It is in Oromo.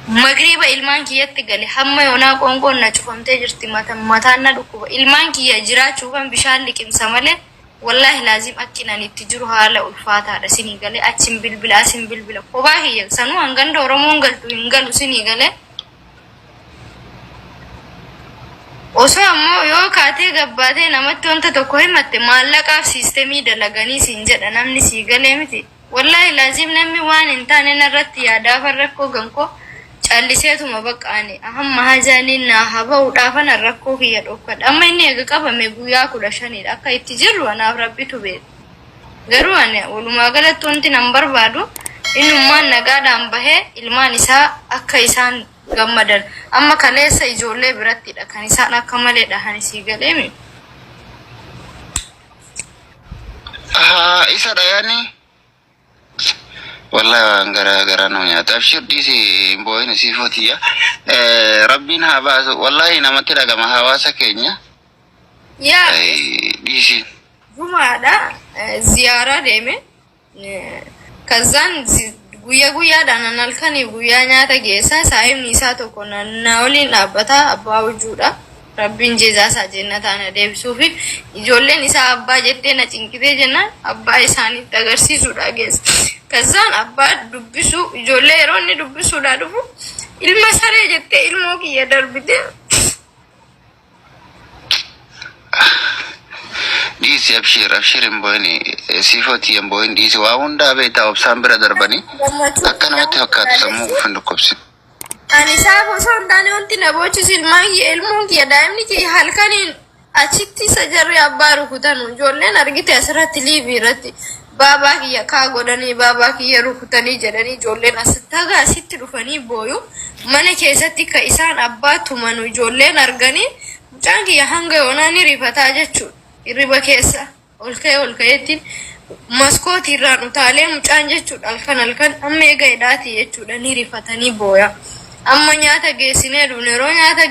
magriba ilmaan kiyyatti gale hamma yoonaa qoonqoon na cufamtee jirti mataan na dhukkuba ilmaan kiyya jiraachuufan bishaan liqimsa malee wallahi laazim akkinan itti jiru haala ulfaataadha sinii gale achin bilbila kophaa kiyya sanuu hanganda oromoon galtu hin galu sinii gale osoo ammoo yoo kaatee gabbaatee namatti wanta tokko himatte maallaqaaf siistemii dalaganii siin jedha namni sii galee miti wallahi laazim namni waan hin taane narratti yaadaa farrakkoo gankoo calliseetuma baqqaane ahamma hajaaniin na haba'uudhaafan rakkoo kiyya dhokkodha amma inni eega qabame guyyaa 15dha akka itti jirru anaaf rabbitu beeku garuu ani walumaa galatti wanti nan barbaadu innummaan nagaadhaan bahee ilmaan isaa akka isaan gammadan amma kaleessa ijoollee birattidha kan isaan akka malee dhahan sii galeemi isa dhayani والله غرا نويا تبشر ديسي بوي نسيفوتيا ربنا هباز والله نمت لغا ما حواسا كينيا يا ديسي جمعة زيارة ديمي كزان guya dana nalkani guya nyaata geessa saayimni isaa tokko na waliin dhaabbata abbaa wujuudha rabbiin jeezaasaa jennataana deebisuufi ijoolleen isaa abbaa jettee na cinqitee jennaan abbaa isaaniitti agarsiisuudha geessa kazaan abbaa dubbisu ijoollee yeroo inni dubbisuudha dhufu ilma saree jettee ilmoo kiyya darbite ديسي أبشر مبوني سيفوتي مبوني ديسي واوندا بيتا وبسام برا درباني أكنا متفكات سمو فندقوبسي أنا سافو صنداني وانتي نبوچي سلماي الموك يا دائمني كي حلقاني أچيتي سجر أبارو كتانو جولين أرغيتي أسرات ليبي رتي بابا كي كاغو داني بابا كي ركتاني جداني جولين أستاغا أسيت رفاني بويو من كيستي كإسان أباتو منو جولين أرغاني مجانكي يحنغ يوناني ريفتا جچو irriba keessa olkayeettiin maskooti irraan utaalee mucaan jechuudha halkan amma eega hidhaati jechuudha ni rifatanii booya amma nyaata geessinee dhufne yeroo nyaata